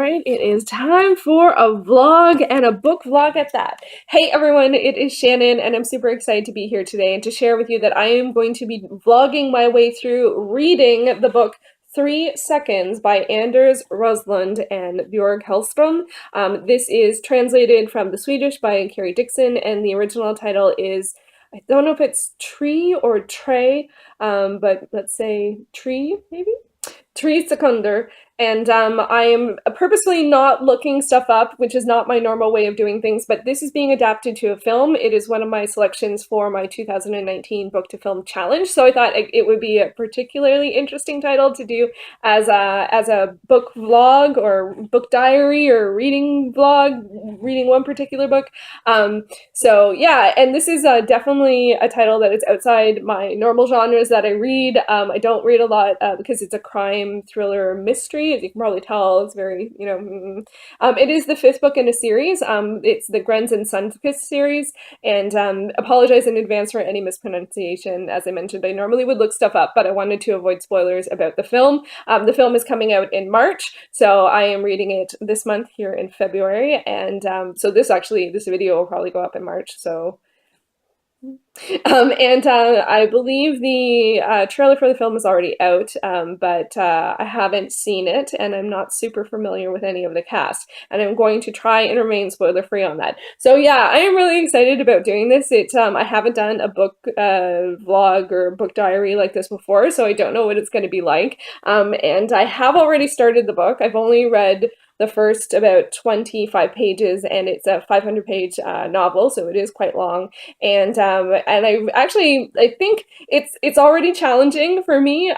right, it is time for a vlog and a book vlog at that. Hey everyone, it is Shannon and I'm super excited to be here today and to share with you that I am going to be vlogging my way through reading the book 3 Seconds by Anders, Roslund and Börge Hellström. This is translated from the Swedish by Kari Dickson, and the original title is, I don't know if it's Tree or Tre, but let's say Tree, maybe? Tre sekunder, and I am purposely not looking stuff up, which is not my normal way of doing things, but this is being adapted to a film. It is one of my selections for my 2019 Book to Film Challenge, so I thought it would be a particularly interesting title to do as a book vlog or book diary or reading vlog, reading one particular book. So yeah, and this is definitely a title that is outside my normal genres that I read. I don't read a lot because it's a crime thriller mystery. As you can probably tell, it's very, it is the 5th book in a series. It's the Grens Sundkvist series, and apologize in advance for any mispronunciation. As I mentioned, I normally would look stuff up, but I wanted to avoid spoilers about the film. The film is coming out in March, so I am reading it this month here in February, and so this video will probably go up in March, so I believe the trailer for the film is already out, but I haven't seen it, and I'm not super familiar with any of the cast, and I'm going to try and remain spoiler-free on that. So yeah, I am really excited about doing this. I haven't done a book vlog or book diary like this before, so I don't know what it's going to be like, and I have already started the book. I've only read the first about 25 pages, and it's a 500-page novel, so it is quite long. And I think it's already challenging for me,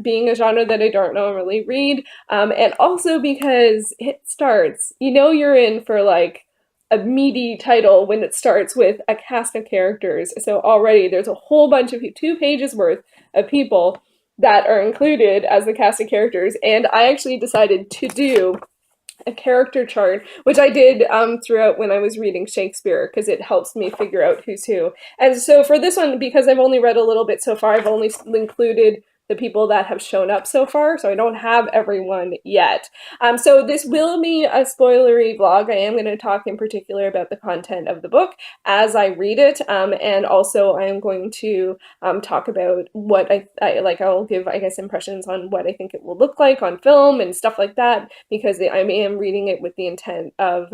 being a genre that I don't normally read, and also because it starts, you're in for like a meaty title when it starts with a cast of characters. So already there's a whole bunch of 2 pages worth of people that are included as the cast of characters, and I actually decided to do a character chart, which I did throughout when I was reading Shakespeare, because it helps me figure out who's who. And so for this one, because I've only read a little bit so far, I've only included the people that have shown up so far, so I don't have everyone yet. So this will be a spoilery vlog. I am going to talk in particular about the content of the book as I read it, and also I am going to talk about what I'll give, I guess, impressions on what I think it will look like on film and stuff like that, because I am reading it with the intent of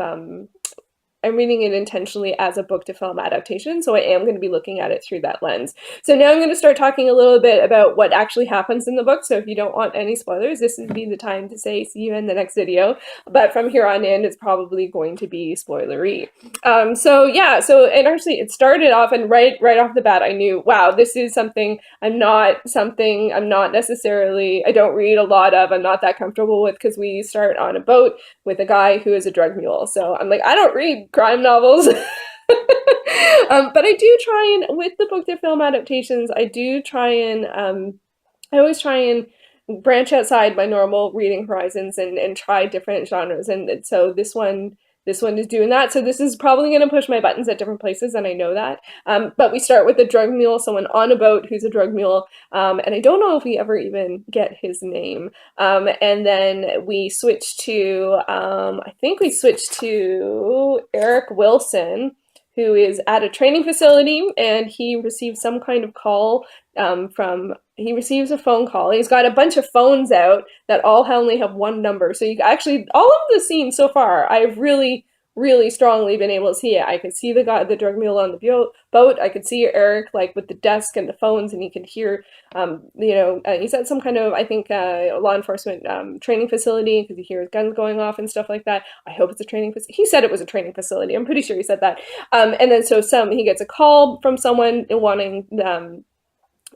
I'm reading it intentionally as a book to film adaptation, so I am going to be looking at it through that lens. So now I'm going to start talking a little bit about what actually happens in the book, so if you don't want any spoilers, this would be the time to say see you in the next video, but from here on in, it's probably going to be spoilery. And actually it started off, and right off the bat I knew, wow, this is something I don't read a lot of, I'm not that comfortable with, because we start on a boat with a guy who is a drug mule, so I'm like, I don't read crime novels. But I do try and, with the book to film adaptations, I always try and branch outside my normal reading horizons and try different genres, and so this one is doing that. So this is probably going to push my buttons at different places, and I know that. But we start with a drug mule, someone on a boat who's a drug mule, and I don't know if we ever even get his name. And then we switch to, I think we switch to Erik Wilson, who is at a training facility, and he receives some kind of call he receives a phone call. He's got a bunch of phones out that all only have one number. So you actually, all of the scenes so far, I've really strongly been able to see it. I could see the drug mule on the boat. I could see Erik like with the desk and the phones, and you could hear, he's at some kind of, I think, law enforcement training facility, because you hear his guns going off and stuff like that. I hope it's a training facility. He said it was a training facility. I'm pretty sure he said that. And then he gets a call from someone wanting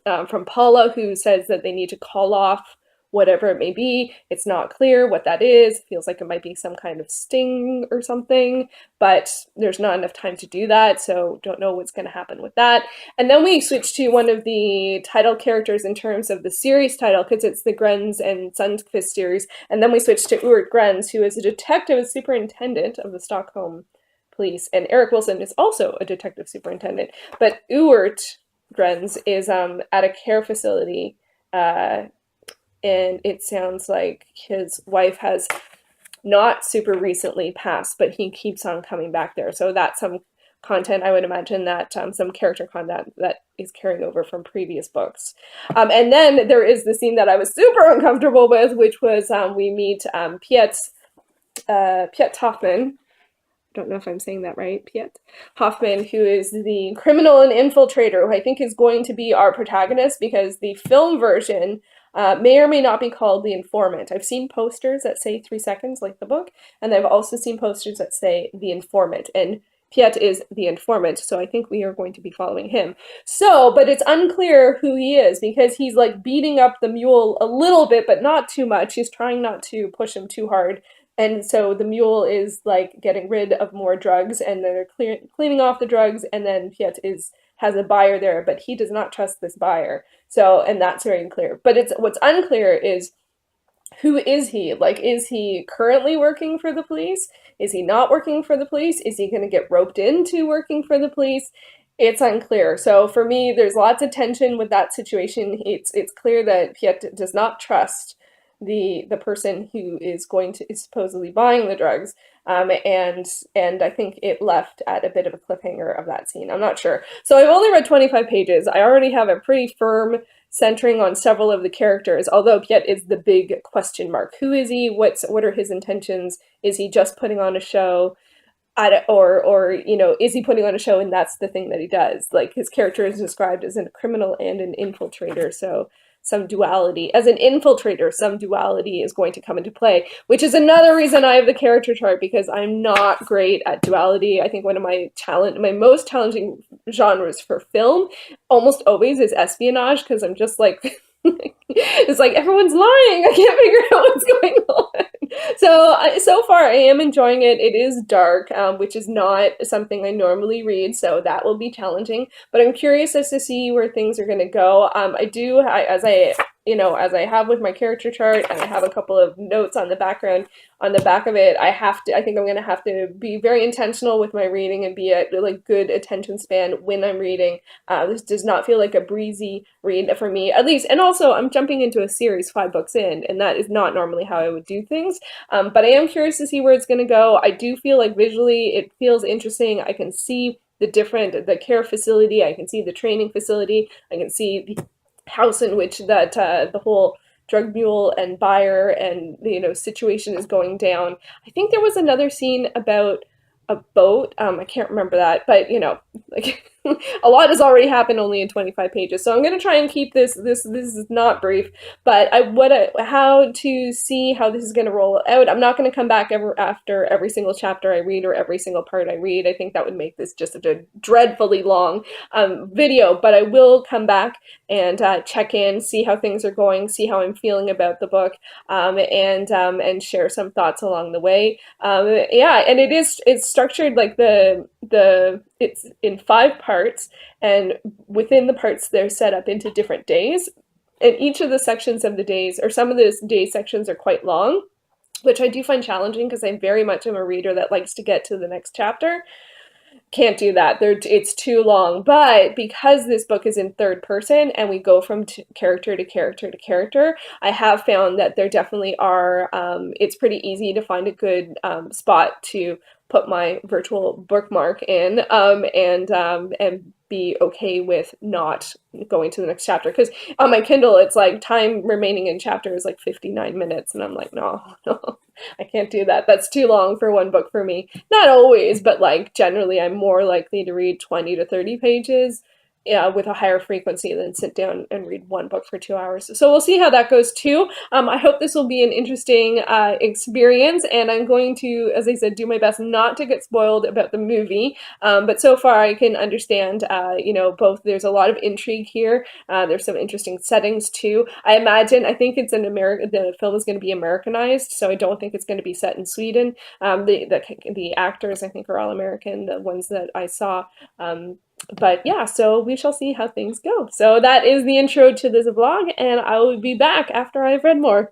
from Paula, who says that they need to call off whatever it may be. It's not clear what that is. It feels like it might be some kind of sting or something, but there's not enough time to do that, so don't know what's going to happen with that. And then we switch to one of the title characters in terms of the series title, because it's the Grens Sundkvist series, and then we switch to Urt Grens, who is a detective and superintendent of the Stockholm police, and Erik Wilson is also a detective superintendent, but Urt Grens is at a care facility, and it sounds like his wife has not super recently passed, but he keeps on coming back there. So that's some content, I would imagine, that some character content that is carrying over from previous books. And then there is the scene that I was super uncomfortable with, which was we meet Piet Hoffman. Don't know if I'm saying that right, Piet Hoffman, who is the criminal and infiltrator, who I think is going to be our protagonist, because the film version may or may not be called The Informant. I've seen posters that say 3 seconds, like the book, and I've also seen posters that say The Informant, and Piet is the informant, so I think we are going to be following him. So, but it's unclear who he is, because he's like beating up the mule a little bit, but not too much. He's trying not to push him too hard. And so the mule is like getting rid of more drugs, and they're cleaning off the drugs, and then Piet has a buyer there, but he does not trust this buyer. So, and that's very clear. But it's what's unclear is, who is he? Like, is he currently working for the police? Is he not working for the police? Is he going to get roped into working for the police? It's unclear. So for me, there's lots of tension with that situation. It's clear that Piet does not trust the person who is supposedly buying the drugs, and I think it left at a bit of a cliffhanger of that scene. I'm not sure. So I've only read 25 pages. I already have a pretty firm centering on several of the characters, although Piet is the big question mark. Who is he? What are his intentions? Is he just putting on a show? Or is he putting on a show and that's the thing that he does? Like, his character is described as a criminal and an infiltrator, so some duality. As an infiltrator, some duality is going to come into play, which is another reason I have the character chart, because I'm not great at duality. I think one of my most challenging genres for film almost always is espionage, because I'm just like, it's like everyone's lying. I can't figure out what's going on. So far I am enjoying it. It is dark, which is not something I normally read, so that will be challenging. But I'm curious as to see where things are going to go. As I have with my character chart, and I have a couple of notes on the back of it, I think I'm going to have to be very intentional with my reading and be at like good attention span when I'm reading. This does not feel like a breezy read for me, at least. And also, I'm jumping into a series 5 books in, and that is not normally how I would do things. But I am curious to see where it's going to go. I do feel like visually it feels interesting. I can see the care facility. I can see the training facility. I can see the house in which that the whole drug mule and buyer and situation is going down. I think there was another scene about a boat. I can't remember that, but like a lot has already happened only in 25 pages. So I'm going to try and keep this is not brief, but how to see how this is going to roll out. I'm not going to come back after every single chapter I read or every single part I read. I think that would make this just a dreadfully long video, but I will come back and check in, see how things are going, see how I'm feeling about the book, and share some thoughts along the way. And it's structured like it's in 5 parts, and within the parts they're set up into different days, and each of the sections of the days, or some of the day sections, are quite long, which I do find challenging because I very much am a reader that likes to get to the next chapter. Can't do that. It's too long. But because this book is in third person and we go from character to character to character, I have found that there definitely are, it's pretty easy to find a good spot to put my virtual bookmark in, and be okay with not going to the next chapter. Because on my Kindle, it's like time remaining in chapter is like 59 minutes, and I'm like, no, I can't do that. That's too long for one book for me. Not always, but like generally I'm more likely to read 20 to 30 pages with a higher frequency than sit down and read one book for 2 hours. So we'll see how that goes too. I hope this will be an interesting experience, and I'm going to, as I said, do my best not to get spoiled about the movie. But so far I can understand, both there's a lot of intrigue here. There's some interesting settings too. I think it's the film is going to be Americanized, so I don't think it's going to be set in Sweden. The actors I think are all American, the ones that I saw. But yeah, so we shall see how things go. So that is the intro to this vlog, and I will be back after I've read more.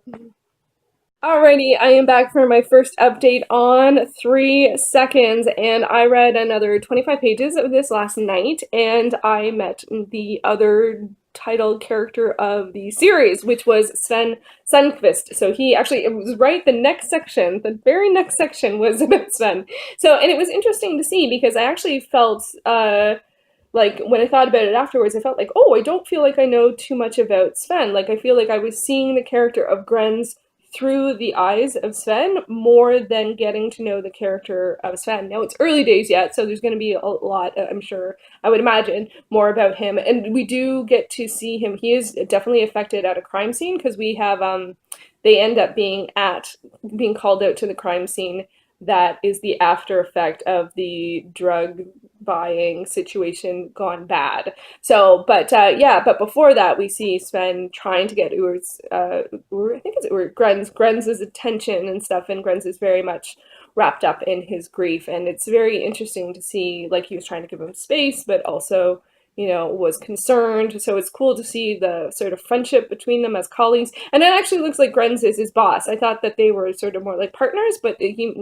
Alrighty, I am back for my first update on 3 seconds, and I read another 25 pages of this last night, and I met the other title character of the series, which was Sven Sundkvist. So he actually, it was right, the next section, the very next section was about Sven. So, and it was interesting to see because I actually felt, like when I thought about it afterwards, I felt like, oh, I don't feel like I know too much about Sven. Like I feel like I was seeing the character of Grens through the eyes of Sven more than getting to know the character of Sven. Now it's early days yet, so there's going to be a lot, I'm sure, I would imagine, more about him. And we do get to see him. He is definitely affected at a crime scene because we have, they end up being called out to the crime scene that is the after effect of the drug buying situation gone bad. So, but yeah, but before that, we see Sven trying to get I think it's Grens's attention and stuff, and Grens is very much wrapped up in his grief, and it's very interesting to see, like, he was trying to give him space, but also, you know, was concerned. So it's cool to see the sort of friendship between them as colleagues. And it actually looks like Grens is his boss. I thought that they were sort of more like partners, but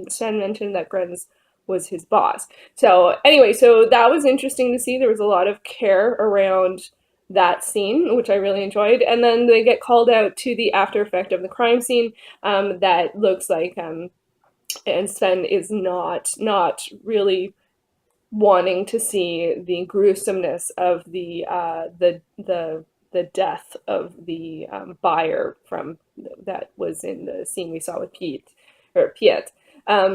Sven mentioned that Grens was his boss. So anyway, so that was interesting to see. There was a lot of care around that scene, which I really enjoyed. And then they get called out to the after effect of the crime scene, that looks like, and Sven is not really wanting to see the gruesomeness of the death of the buyer from that was in the scene we saw with Piet.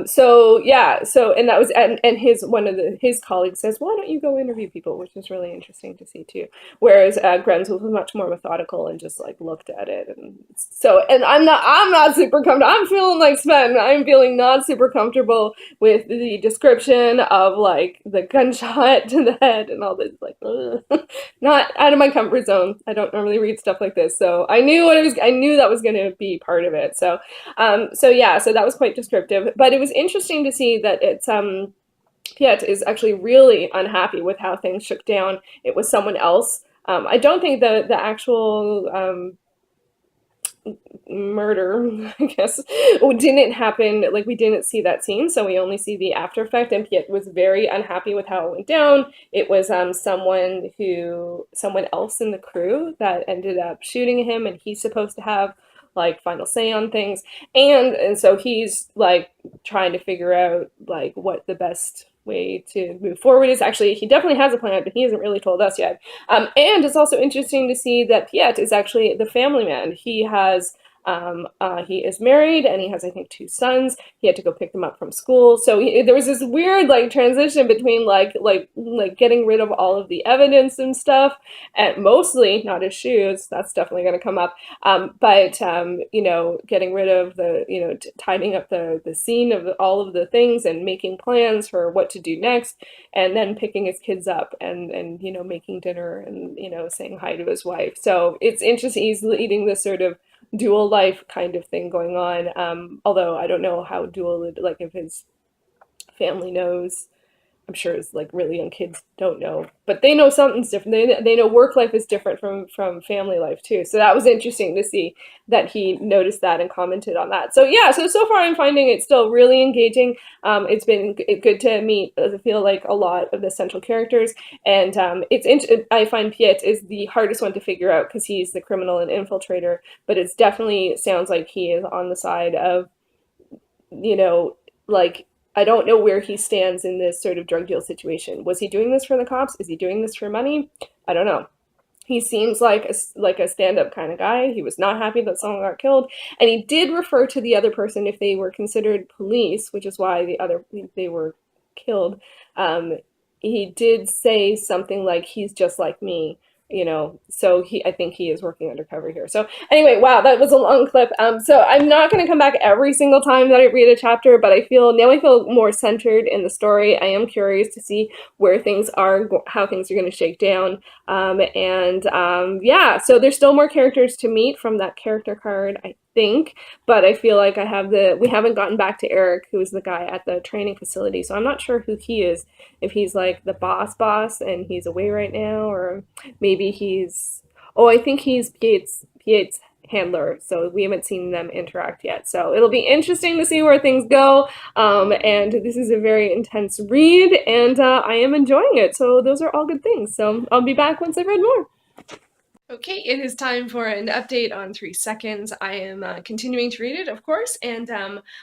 So yeah, so and that was and his one of his colleagues says, why don't you go interview people, which is really interesting to see too. Whereas Grens was much more methodical and just like looked at it, and so and I'm not super comfortable. I'm feeling like Sven. I'm feeling not super comfortable with the description of like the gunshot to the head and all this, like not out of my comfort zone. I don't normally read stuff like this, so I knew what it was. I knew that was going to be part of it. So so yeah, so that was quite descriptive. But it was interesting to see that it's Piet is actually really unhappy with how things shook down. It was someone else. I don't think the actual murder, I guess, didn't happen. Like we didn't see that scene, so we only see the after effect. And Piet was very unhappy with how it went down. It was someone else in the crew that ended up shooting him, and he's supposed to have like final say on things, and so he's like trying to figure out like what the best way to move forward is. Actually, he definitely has a plan, but he hasn't really told us yet. And it's also interesting to see that Piet is actually the family man. He is married and he has, I think, 2 sons. He had to go pick them up from school. So there was this weird like transition between like getting rid of all of the evidence and stuff, and mostly not his shoes. That's definitely going to come up. But you know, getting rid of the, you know, tidying up the scene of all of the things and making plans for what to do next, and then picking his kids up and you know, making dinner and, you know, saying hi to his wife. So it's interesting. He's leading this sort of dual life kind of thing going on. Although I don't know how dual it, like if his family knows. I'm sure it's like really young kids don't know, but they know something's different. They know work life is different from family life too. So that was interesting to see that he noticed that and commented on that. So yeah, so far I'm finding it still really engaging. It's been good to meet, I feel like, a lot of the central characters, and I find Piet is the hardest one to figure out because he's the criminal and infiltrator, but it's definitely sounds like he is on the side of, you know, like I don't know where he stands in this sort of drug deal situation. Was he doing this for the cops? Is he doing this for money? I don't know. He seems like a stand-up kind of guy. He was not happy that someone got killed, and he did refer to the other person if they were considered police, which is why they were killed. He did say something like, "He's just like me." You know, so I think he is working undercover here. So anyway, wow, that was a long clip. So I'm not going to come back every single time that I read a chapter, but I feel more centered in the story. I am curious to see where things are, how things are going to shake down. Yeah, so there's still more characters to meet from that character card, I think, but I feel like we haven't gotten back to Erik, who is the guy at the training facility, so I'm not sure who he is, if he's like the boss and he's away right now, or maybe I think he's Piet's handler, so we haven't seen them interact yet. So it'll be interesting to see where things go, and this is a very intense read, and I am enjoying it, so those are all good things. So I'll be back once I've read more. Okay, it is time for an update on 3 Seconds. I am continuing to read it, of course, and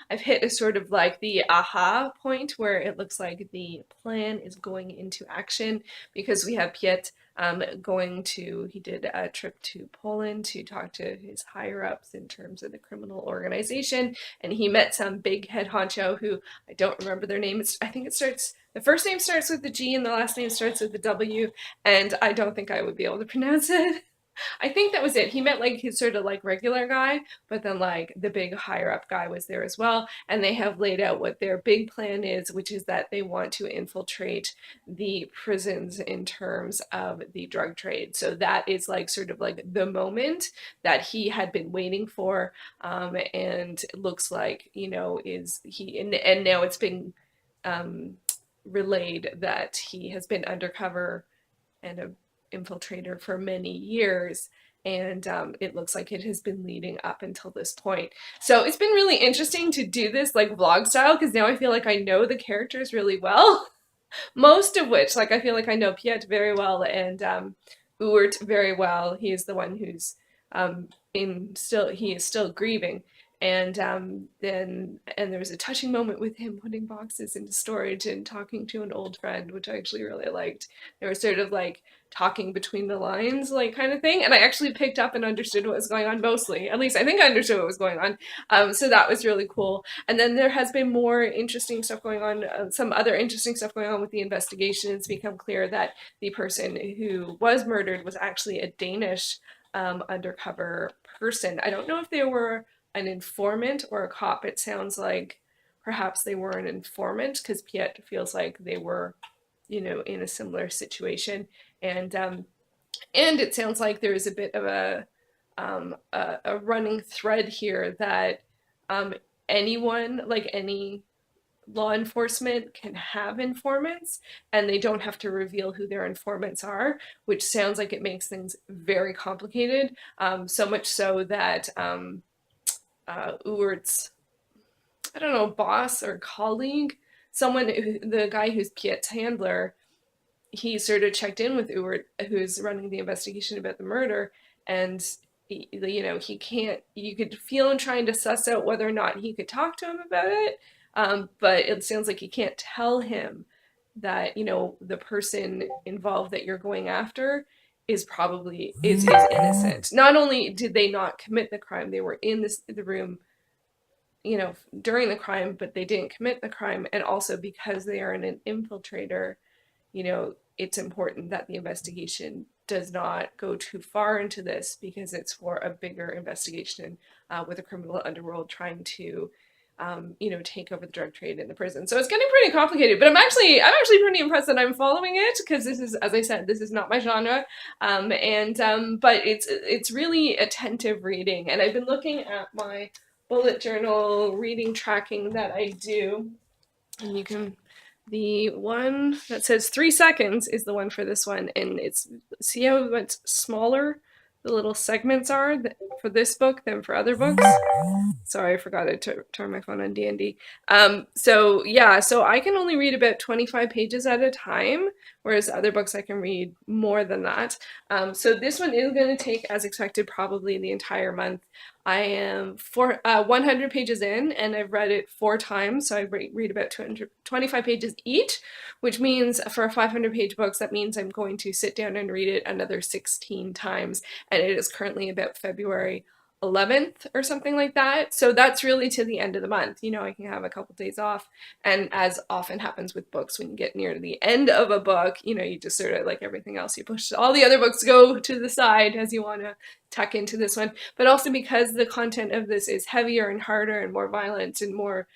I've hit a sort of like the aha point where it looks like the plan is going into action because we have Piet he did a trip to Poland to talk to his higher ups in terms of the criminal organization, and he met some big head honcho who I don't remember their name. I think the first name starts with the G and the last name starts with the W, and I don't think I would be able to pronounce it. I think that was it. He met like his sort of like regular guy, but then like the big higher up guy was there as well. And they have laid out what their big plan is, which is that they want to infiltrate the prisons in terms of the drug trade. So that is like sort of like the moment that he had been waiting for. And it looks like, and now it's been um, relayed that he has been undercover and a infiltrator for many years, and it looks like it has been leading up until this point. So it's been really interesting to do this like vlog style because now I feel like I know the characters really well. Most of which, like, I feel like I know Piet very well and Urt very well. He is the one who's he is still grieving. And there was a touching moment with him putting boxes into storage and talking to an old friend, which I actually really liked. They were sort of like talking between the lines, like kind of thing. And I actually picked up and understood what was going on mostly. At least I think I understood what was going on. So that was really cool. And then there has been more interesting stuff going on, some other interesting stuff going on with the investigation. It's become clear that the person who was murdered was actually a Danish undercover person. I don't know if they were an informant or a cop. It sounds like perhaps they were an informant because Piet feels like they were, in a similar situation. And it sounds like there is a bit of a running thread here that anyone, like any law enforcement, can have informants and they don't have to reveal who their informants are, which sounds like it makes things very complicated. So much so that Uwert's, I don't know, boss or colleague, the guy who's Piet's handler, he sort of checked in with Ewert, who's running the investigation about the murder, and he can't. You could feel him trying to suss out whether or not he could talk to him about it, but it sounds like he can't tell him that the person involved that you're going after is innocent. Not only did they not commit the crime, they were in the room during the crime, but they didn't commit the crime. And also because they are an infiltrator, it's important that the investigation does not go too far into this because it's for a bigger investigation with a criminal underworld trying to, take over the drug trade in the prison. So it's getting pretty complicated, but I'm actually pretty impressed that I'm following it because this is, as I said, this is not my genre, but it's really attentive reading, and I've been looking at my bullet journal reading tracking that I do, and the one that says 3 seconds is the one for this one, and see how much smaller the little segments are for this book than for other books. Sorry, I forgot to turn my phone on D&D. So I can only read about 25 pages at a time, whereas other books I can read more than that. So this one is going to take, as expected, probably the entire month. I am 100 pages in, and I've read it 4 times, so I read about 225 pages each, which means for a 500-page book, that means I'm going to sit down and read it another 16 times, and it is currently about February 11th or something like that. So that's really to the end of the month. I can have a couple days off, and as often happens with books, when you get near the end of a book, you just sort of, like everything else, you push all the other books go to the side as you want to tuck into this one. But also because the content of this is heavier and harder and more violent and more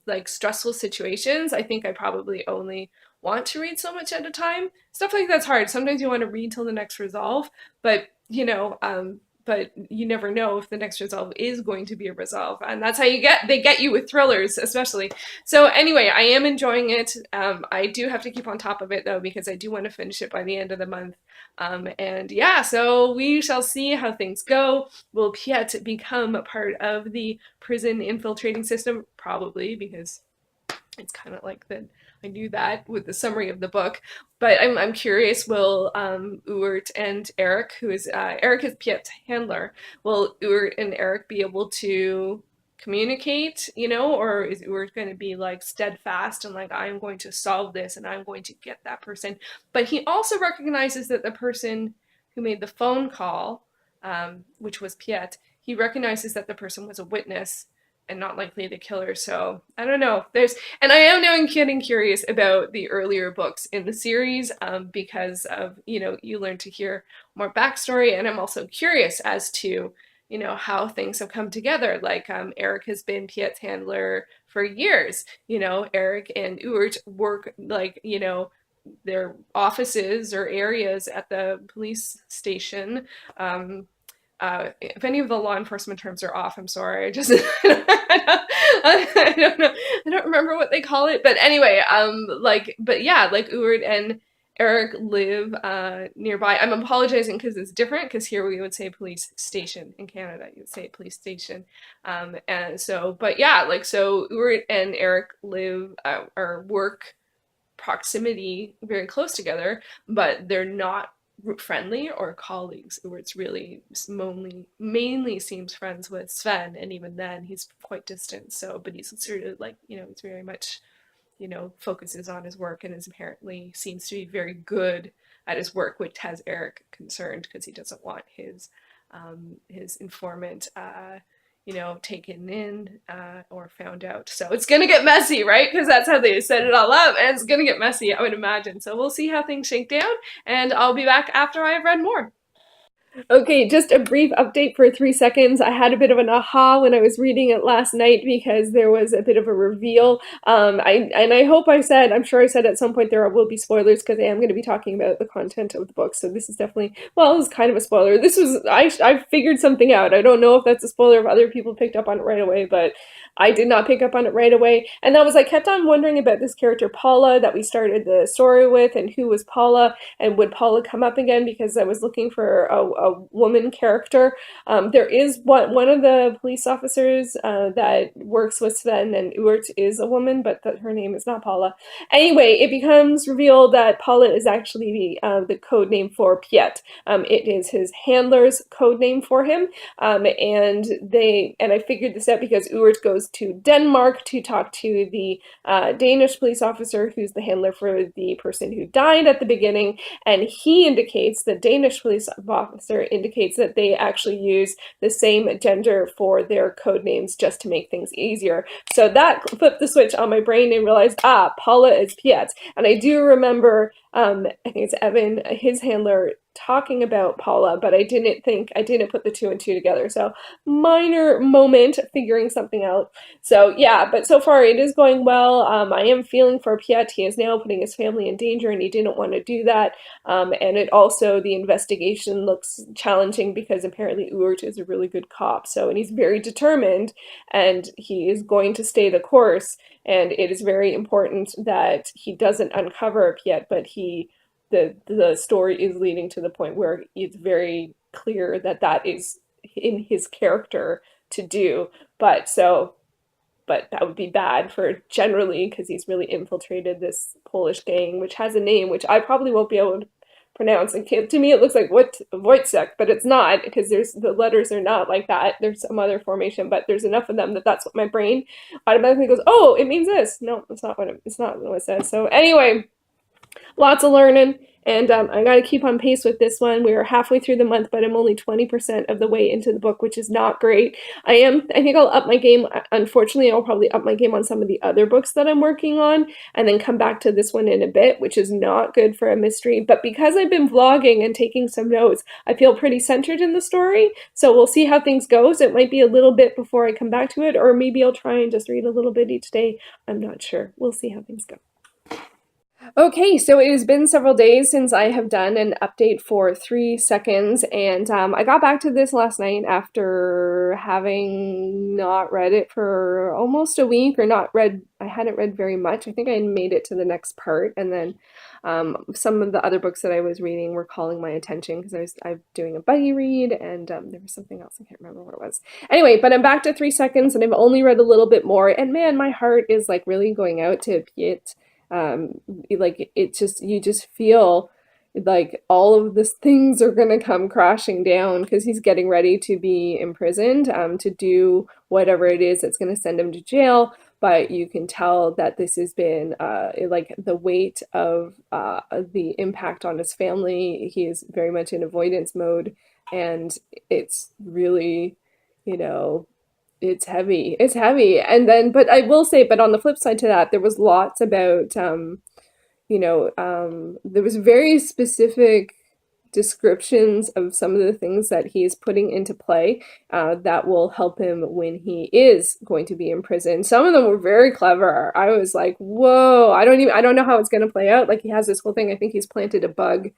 like stressful situations, I think I probably only want to read so much at a time. Stuff like that's hard. Sometimes you want to read till the next resolve, but but you never know if the next resolve is going to be a resolve, and that's how they get you with thrillers, especially. So anyway, I am enjoying it. I do have to keep on top of it though, because I do want to finish it by the end of the month. And yeah, so we shall see how things go. Will Piet become a part of the prison infiltrating system? Probably, because It's kind of like that I knew that with the summary of the book, but I'm curious. Will Ewart and Erik, who is Erik is Piet's handler, will Ewart and Erik be able to communicate? Or is Ewart going to be like steadfast and like I'm going to solve this and I'm going to get that person? But he also recognizes that the person who made the phone call, which was Piet, he recognizes that the person was a witness and not likely the killer. So I don't know. And I am now getting curious about the earlier books in the series, because of, you learn to hear more backstory. And I'm also curious as to, how things have come together. Like, Erik has been Piet's handler for years. Erik and Ewart work like, their offices or areas at the police station. If any of the law enforcement terms are off, I'm sorry. I just I don't know. I don't remember what they call it. But anyway, but yeah, like Ewart and Erik live nearby. I'm apologizing because it's different. Because here we would say police station. In Canada, you would say police station. And so, but yeah, like so, Ewart and Erik live or work proximity very close together, but they're not friendly or colleagues. It's really mainly seems friends with Sven, and even then he's quite distant. So, but he's sort of like, he's very much, focuses on his work and is apparently seems to be very good at his work, which has Erik concerned because he doesn't want his informant taken in or found out. So it's gonna get messy, right? Because that's how they set it all up, and it's gonna get messy, I would imagine. So we'll see how things shake down, and I'll be back after I have read more. Okay, just a brief update for 3 seconds. I had a bit of an aha when I was reading it last night because there was a bit of a reveal. I hope I'm sure I said at some point there will be spoilers because I am going to be talking about the content of the book. So this is definitely, well, it's kind of a spoiler. I figured something out. I don't know if that's a spoiler if other people picked up on it right away, but I did not pick up on it right away. And that was, I kept on wondering about this character Paula that we started the story with, and who was Paula, and would Paula come up again, because I was looking for a woman character. There is one of the police officers that works with Sven and Ewart is a woman, but her name is not Paula. Anyway, it becomes revealed that Paula is actually the code name for Piet. It is his handler's code name for him, and I figured this out because Ewart goes to Denmark to talk to the Danish police officer who's the handler for the person who died at the beginning, and he indicates, the Danish police officer indicates, that they actually use the same gender for their code names just to make things easier. So that flipped the switch on my brain and realized, Paula is Piet. And I do remember, I think it's Evan, his handler, talking about Paula, but I didn't put the two and two together. So minor moment figuring something out. So yeah, but so far it is going well. I am feeling for Piet. He is now putting his family in danger, and he didn't want to do that. And it also, the investigation looks challenging because apparently Ewart is a really good cop. And he's very determined, and he is going to stay the course. And it is very important that he doesn't uncover Piet, but the story is leading to the point where it's very clear that that is in his character to do. But that would be bad for generally, because he's really infiltrated this Polish gang, which has a name which I probably won't be able to pronounce. And to me, it looks like Wojciech, but it's not, because the letters are not like that. There's some other formation, but there's enough of them that's what my brain automatically goes, oh, it means this. No, it's not what it says. So anyway, lots of learning, and I got to keep on pace with this one. We are halfway through the month, but I'm only 20% of the way into the book, which is not great. I think I'll up my game. Unfortunately, I'll probably up my game on some of the other books that I'm working on, and then come back to this one in a bit, which is not good for a mystery. But because I've been vlogging and taking some notes, I feel pretty centered in the story. So we'll see how things goes. It might be a little bit before I come back to it, or maybe I'll try and just read a little bit each day. I'm not sure. We'll see how things go. Okay, so it has been several days since I have done an update for 3 seconds, and I got back to this last night after having not read it for almost a week, or not read, I hadn't read very much. I think I had made it to the next part, and then some of the other books that I was reading were calling my attention because I'm doing a buddy read, and there was something else, I can't remember what it was. Anyway, but I'm back to 3 seconds, and I've only read a little bit more, and man, my heart is like really going out to Piet. Like it just, you just feel like all of these things are going to come crashing down because he's getting ready to be imprisoned, to do whatever it is that's going to send him to jail. But you can tell that this has been like the weight of the impact on his family. He is very much in avoidance mode, and it's really, you know, it's heavy. It's heavy. And then, but I will say, but on the flip side to that, there was lots about there was very specific descriptions of some of the things that he is putting into play that will help him when he is going to be in prison. Some of them were very clever. I was like, whoa, I don't know how it's going to play out. Like he has this whole thing. I think he's planted a bug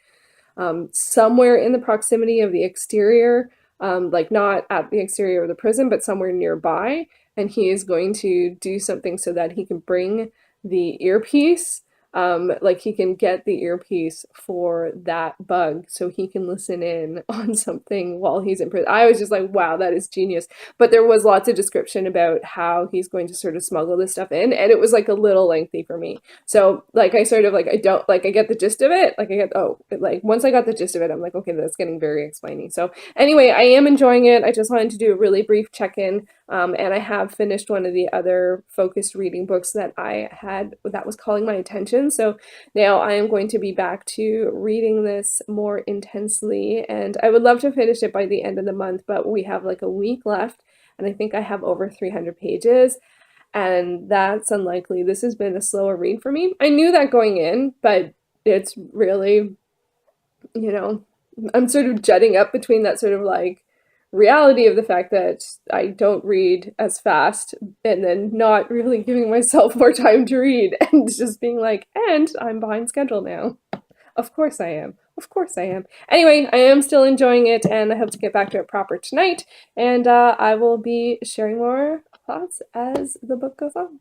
somewhere in the proximity of the exterior, like not at the exterior of the prison, but somewhere nearby. And he is going to do something so that he can bring the earpiece, like he can get the earpiece for that bug so he can listen in on something while he's in prison. I was just like, wow, that is genius. But there was lots of description about how he's going to sort of smuggle this stuff in, and it was like a little lengthy for me. So like I sort of like, I don't like, I get the gist of it. Like I get, oh, like once I got the gist of it, I'm like, okay, that's getting very explaining. So anyway, I am enjoying it. I just wanted to do a really brief check-in. And I have finished one of the other focused reading books that I had that was calling my attention. So now I am going to be back to reading this more intensely, and I would love to finish it by the end of the month, but we have like a week left, and I think I have over 300 pages, and that's unlikely. This has been a slower read for me. I knew that going in, but it's really, you know, I'm sort of jutting up between that sort of like reality of the fact that I don't read as fast and then not really giving myself more time to read and just being like, and I'm behind schedule now. Of course I am. Of course I am. Anyway, I am still enjoying it, and I hope to get back to it proper tonight, and I will be sharing more thoughts as the book goes on.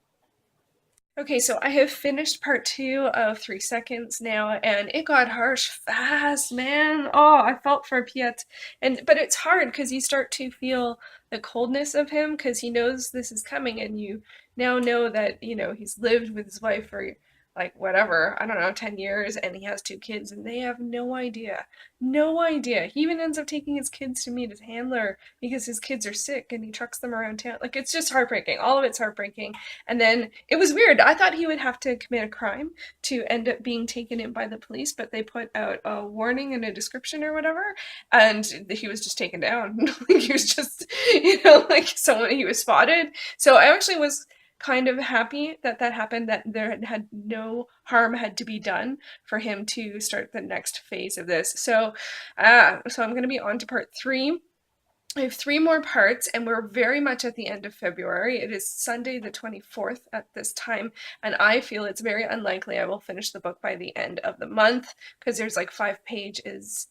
Okay, so I have finished part 2 of 3 Seconds now, and it got harsh fast, man. Oh, I felt for Piet. But it's hard because you start to feel the coldness of him because he knows this is coming, and you now know that, he's lived with his wife for like whatever, I don't know, 10 years, and he has 2 kids, and they have no idea. No idea. He even ends up taking his kids to meet his handler because his kids are sick and he trucks them around town. Like, it's just heartbreaking. All of it's heartbreaking. And then it was weird. I thought he would have to commit a crime to end up being taken in by the police, but they put out a warning and a description or whatever, and he was just taken down. Like he was just, like someone, he was spotted. So I actually was kind of happy that that happened, that there had no harm had to be done for him to start the next phase of this. So I'm going to be on to part 3. I have 3 more parts, and we're very much at the end of February. It is Sunday the 24th at this time, and I feel it's very unlikely I will finish the book by the end of the month because there's like 5 pages.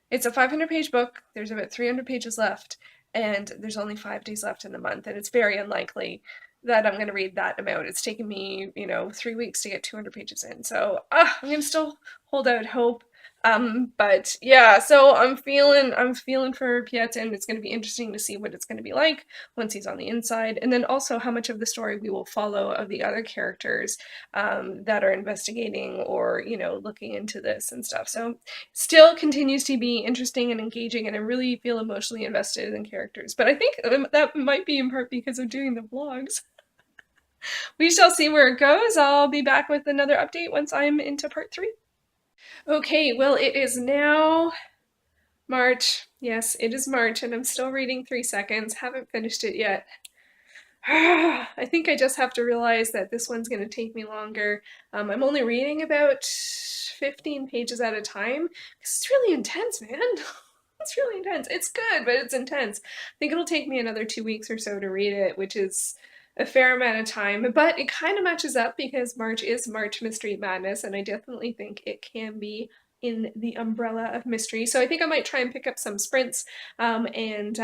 It's a 500-page book. There's about 300 pages left, and there's only 5 days left in the month, and it's very unlikely that I'm going to read that amount. It's taken me, 3 weeks to get 200 pages in, so I'm going to still hold out hope. But yeah, so I'm feeling for Piet, and it's going to be interesting to see what it's going to be like once he's on the inside, and then also how much of the story we will follow of the other characters that are investigating or, looking into this and stuff. So still continues to be interesting and engaging, and I really feel emotionally invested in characters. But I think that might be in part because of doing the vlogs. We shall see where it goes. I'll be back with another update once I'm into part 3. Okay, well, it is now March. Yes, it is March, and I'm still reading 3 Seconds. Haven't finished it yet. I think I just have to realize that this one's going to take me longer. I'm only reading about 15 pages at a time because it's really intense, man. It's really intense. It's good, but it's intense. I think it'll take me another 2 weeks or so to read it, which is a fair amount of time, but it kind of matches up because March is March Mystery Madness, and I definitely think it can be in the umbrella of mystery. So I think I might try and pick up some sprints and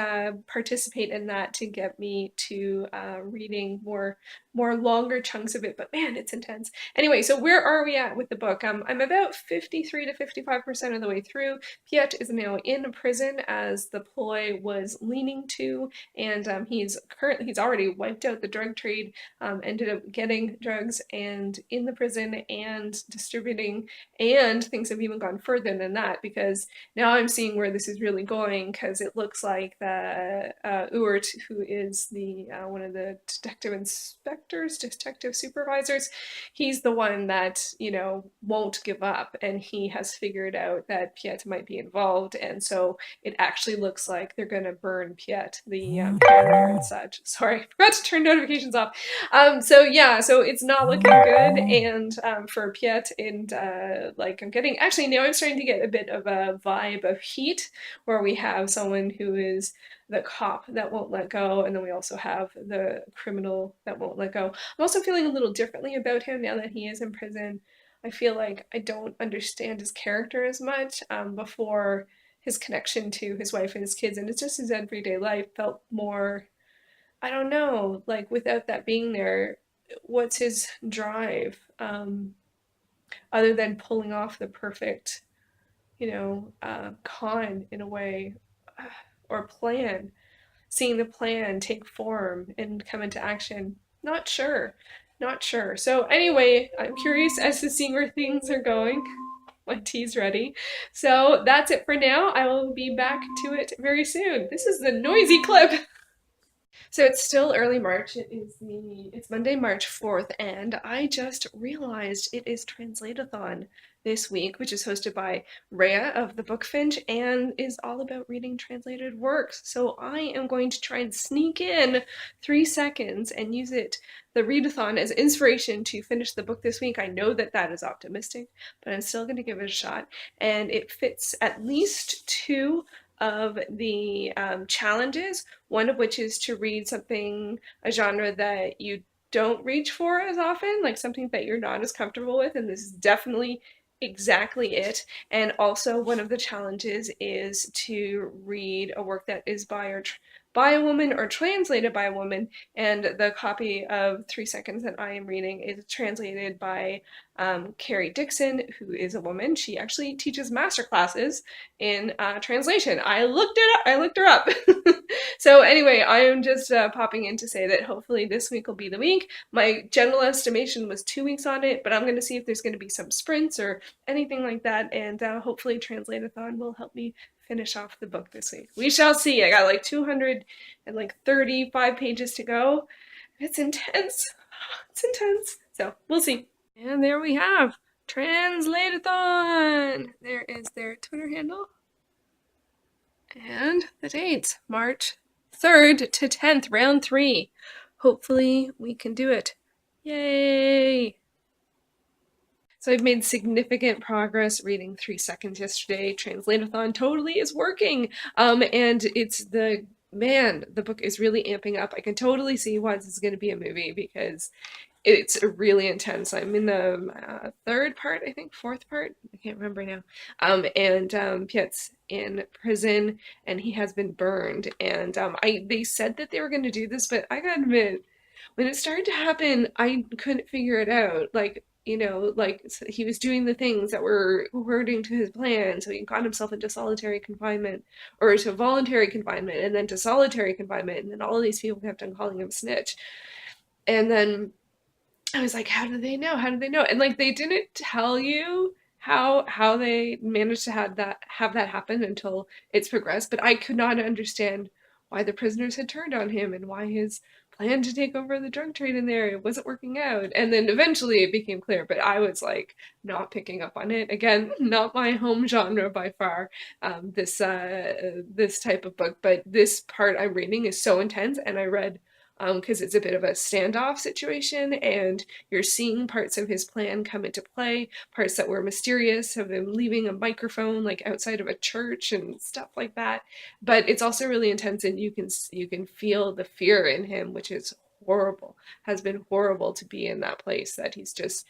participate in that to get me to reading more longer chunks of it. But man, it's intense. Anyway, so where are we at with the book? I'm about 53 to 55% of the way through. Piet is now in prison as the ploy was leaning to, and he's already wiped out the drug trade, ended up getting drugs and in the prison and distributing, and things have even gone further than that because now I'm seeing where this is really going, because it looks like the Urt, who is the one of the detective supervisors, he's the one that, you know, won't give up, and he has figured out that Piet might be involved, and so it actually looks like they're gonna burn Piet, the carrier and such. Sorry, I forgot to turn notifications off. So yeah, so it's not looking good, and for Piet, and like I'm getting, actually now I'm starting to get a bit of a vibe of Heat, where we have someone who is the cop that won't let go, and then we also have the criminal that won't let go. I'm also feeling a little differently about him now that he is in prison. I feel like I don't understand his character as much. Before, his connection to his wife and his kids, and it's just his everyday life, felt more, I don't know, like without that being there, what's his drive? Other than pulling off the perfect, you know, con in a way, or plan, seeing the plan take form and come into action. Not sure. Not sure. So anyway, I'm curious as to see where things are going. My tea's ready. So that's it for now. I will be back to it very soon. This is the noisy clip. So it's still early March. It's Monday, March 4th, and I just realized it is Translate-a-thon this week, which is hosted by Rhea of the Bookfinch and is all about reading translated works. So I am going to try and sneak in 3 seconds and use the readathon, as inspiration to finish the book this week. I know that that is optimistic, but I'm still going to give it a shot, and it fits at least two of the challenges, one of which is to read something, a genre that you don't reach for as often, like something that you're not as comfortable with, and this is definitely exactly it. And also one of the challenges is to read a work that is by a woman or translated by a woman, and the copy of 3 Seconds that I am reading is translated by Kari Dickson, who is a woman. She actually teaches master classes in translation. I looked it up. I looked her up. So anyway, I am just popping in to say that hopefully this week will be the week. My general estimation was 2 weeks on it, but I'm going to see if there's going to be some sprints or anything like that, and hopefully Translate-a-thon will help me finish off the book this week. We shall see. I got like 235 pages to go. It's intense. It's intense. So we'll see. And there we have Translate-a-thon. There is their Twitter handle. And the dates, March 3rd to 10th, round 3. Hopefully we can do it. Yay! So I've made significant progress reading 3 Seconds yesterday. Translate-a-thon totally is working. And it's the book is really amping up. I can totally see why this is going to be a movie, because it's really intense. I'm in the third part, I think, fourth part. I can't remember now. And Piet's in prison, and he has been burned. And they said that they were going to do this, but I gotta admit, when it started to happen, I couldn't figure it out. Like, you know, like he was doing the things that were according to his plan, so he got himself into solitary confinement, or to voluntary confinement, and then to solitary confinement, and then all of these people kept on calling him snitch. And then I was like, how do they know? How do they know? And like they didn't tell you how they managed to have that happen until it's progressed, but I could not understand why the prisoners had turned on him and why his plan to take over the drug trade in there wasn't working out. And then eventually it became clear, but I was like not picking up on it. Again, not my home genre by far, this type of book, but this part I'm reading is so intense, and I read because it's a bit of a standoff situation, and you're seeing parts of his plan come into play, parts that were mysterious, of him leaving a microphone like outside of a church and stuff like that. But it's also really intense, and you can feel the fear in him, which is horrible to be in that place, that he's just,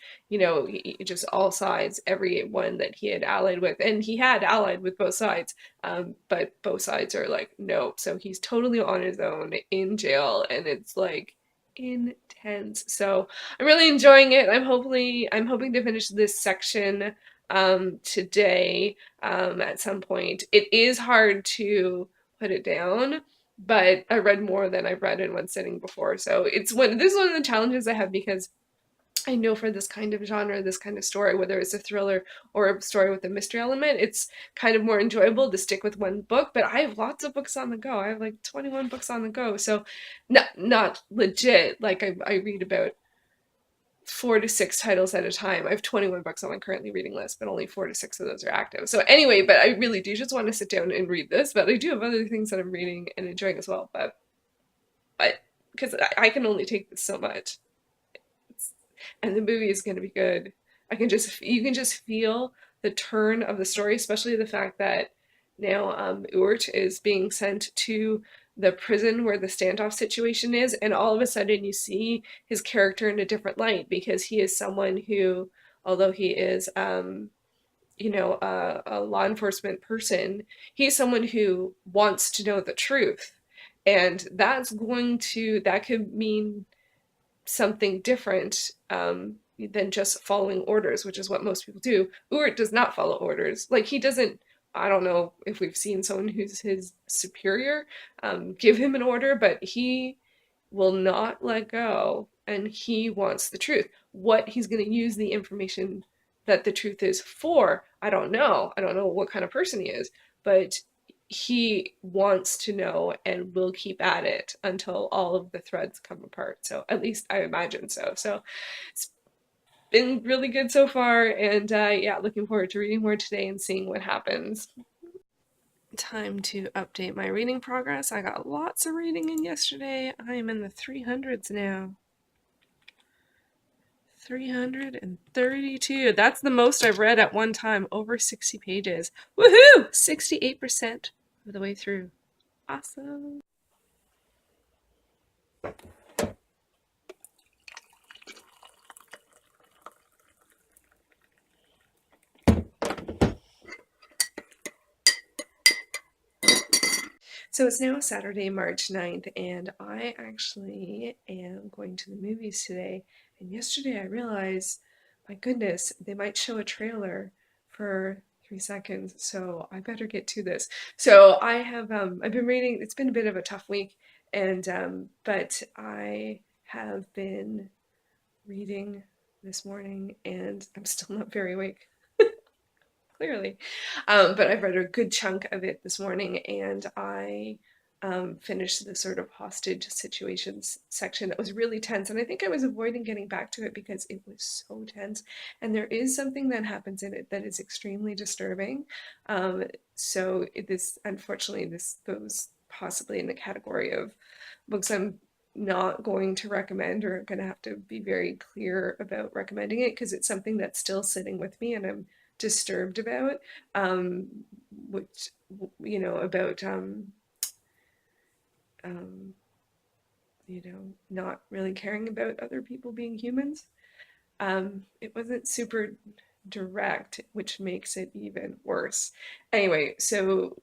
just all sides, everyone that he had allied with, and he had allied with both sides, but both sides are like, no. So he's totally on his own in jail, and it's like intense. So I'm really enjoying it. I'm hoping to finish this section today at some point. It is hard to put it down, but I read more than I've read in one sitting before. So this is one of the challenges I have, because I know for this kind of genre, this kind of story, whether it's a thriller or a story with a mystery element, it's kind of more enjoyable to stick with one book. But I have lots of books on the go. I have like 21 books on the go. So not legit. Like I read about 4 to 6 titles at a time. I have 21 books on my currently reading list, but only 4 to 6 of those are active. So anyway, but I really do just want to sit down and read this. But I do have other things that I'm reading and enjoying as well. But because I can only take this so much, and the movie is going to be good. You can just feel the turn of the story, especially the fact that now Urt is being sent to the prison where the standoff situation is, and all of a sudden you see his character in a different light, because he is someone who, although he is a law enforcement person, he's someone who wants to know the truth, and that could mean something different than just following orders, which is what most people do. Urt does not follow orders. Like, he doesn't, I don't know if we've seen someone who's his superior give him an order, but he will not let go, and he wants the truth. What he's going to use the information that the truth is for, I don't know. I don't know what kind of person he is, but he wants to know and will keep at it until all of the threads come apart. So at least I imagine so. So it's been really good so far, and yeah, looking forward to reading more today and seeing what happens. Time to update my reading progress. I got lots of reading in yesterday. I am in the 300s now. 332. That's the most I've read at one time, over 60 pages. Woohoo! 68% of the way through. Awesome. So it's now Saturday, March 9th, and I actually am going to the movies today. And yesterday I realized, my goodness, they might show a trailer for 3 seconds, so I better get to this. So I've been reading. It's been a bit of a tough week, and but I have been reading this morning, and I'm still not very awake. Clearly. But I've read a good chunk of it this morning, and I finished the sort of hostage situations section that was really tense. And I think I was avoiding getting back to it because it was so tense. And there is something that happens in it that is extremely disturbing. So unfortunately, this goes possibly in the category of books I'm not going to recommend, or going to have to be very clear about recommending it, because it's something that's still sitting with me and I'm disturbed about, which, about not really caring about other people being humans. It wasn't super direct, which makes it even worse. Anyway, so,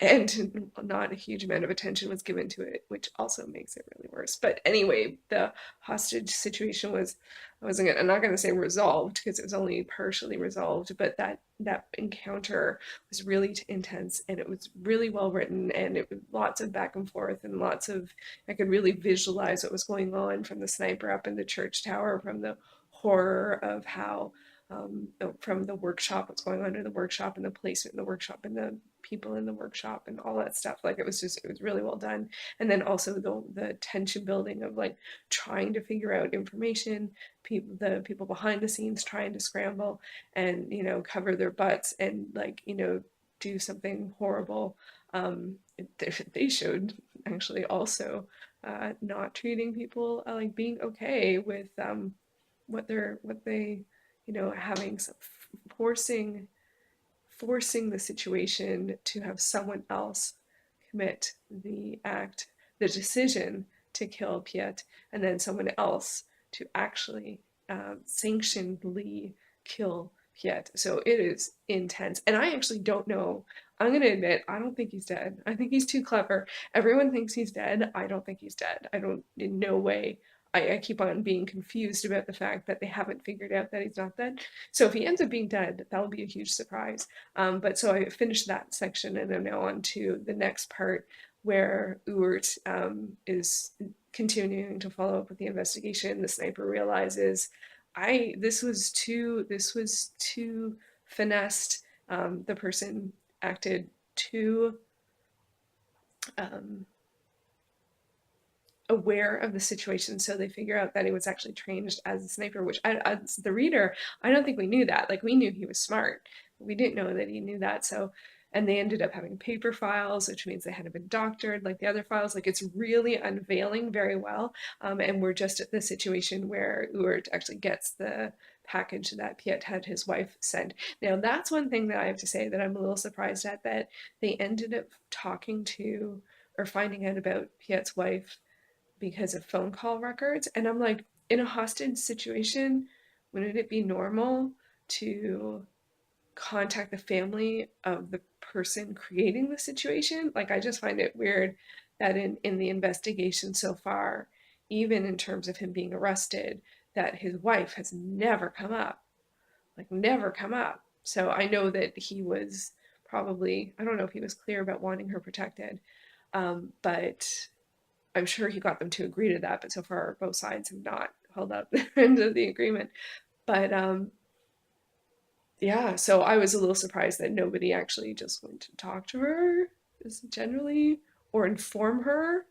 and not a huge amount of attention was given to it, which also makes it really worse. But anyway, the hostage situation I'm not going to say resolved, because it was only partially resolved, but that encounter was really intense, and it was really well written, and it was lots of back and forth, and I could really visualize what was going on, from the sniper up in the church tower, from the horror of how from the workshop, what's going on in the workshop, and the placement in the workshop, and the people in the workshop, and all that stuff. Like, it was really well done. And then also the tension building of, like, trying to figure out information, the people behind the scenes trying to scramble and cover their butts and, like, do something horrible. They showed actually also not treating people like being okay with what they having some forcing the situation to have someone else commit the decision to kill Piet, and then someone else to actually sanctionedly kill Piet. So it is intense. And I actually don't know. I'm going to admit, I don't think he's dead. I think he's too clever. Everyone thinks he's dead. I don't think he's dead. I don't, in no way. I keep on being confused about the fact that they haven't figured out that he's not dead. So if he ends up being dead, that will be a huge surprise. But so I finished that section and I'm now on to the next part where Ewert is continuing to follow up with the investigation. The sniper realizes this was too finessed. The person acted too aware of the situation, so they figure out that he was actually trained as a sniper, which as the reader, I don't think we knew that. Like, we knew he was smart, but we didn't know that he knew that. So, and they ended up having paper files, which means they hadn't been doctored like the other files. Like, it's really unveiling very well. And we're just at the situation where Ewert actually gets the package that Piet had his wife send. Now, that's one thing that I have to say that I'm a little surprised at, that they ended up talking to or finding out about Piet's wife because of phone call records. And I'm like, in a hostage situation, wouldn't it be normal to contact the family of the person creating the situation? Like, I just find it weird that in the investigation so far, even in terms of him being arrested, that his wife has never come up. Like, never come up. So I know that he was probably, I don't know if he was clear about wanting her protected, but I'm sure he got them to agree to that, but so far both sides have not held up their end of the agreement. But yeah, so I was a little surprised that nobody actually just went to talk to her, just generally, or inform her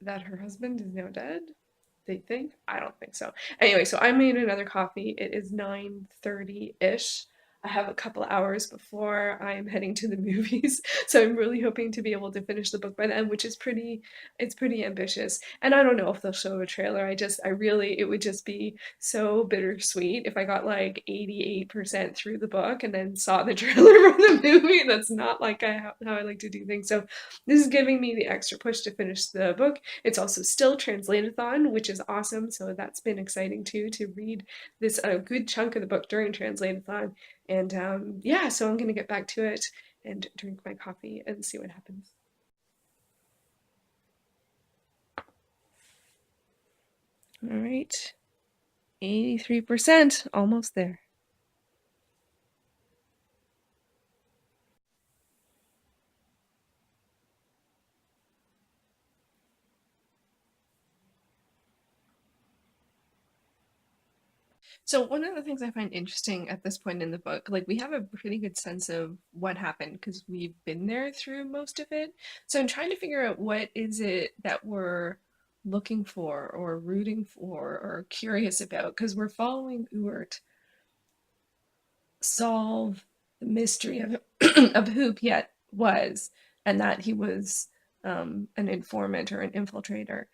that her husband is now dead. They think. I don't think so. Anyway, so I made another coffee. It is 9:30-ish. I have a couple hours before I'm heading to the movies, so I'm really hoping to be able to finish the book by then, which is it's pretty ambitious. And I don't know if they'll show a trailer. I really, it would just be so bittersweet if I got like 88% through the book and then saw the trailer for the movie. That's not like how I like to do things. So this is giving me the extra push to finish the book. It's also still translate-a-thon, which is awesome. So that's been exciting too, to read this a good chunk of the book during translate-a-thon. And yeah, so I'm going to get back to it and drink my coffee and see what happens. All right, 83%, almost there. So one of the things I find interesting at this point in the book, like, we have a pretty good sense of what happened because we've been there through most of it. So I'm trying to figure out what is it that we're looking for or rooting for or curious about, because we're following Ewert solve the mystery of of who Piet was, and that he was an informant or an infiltrator,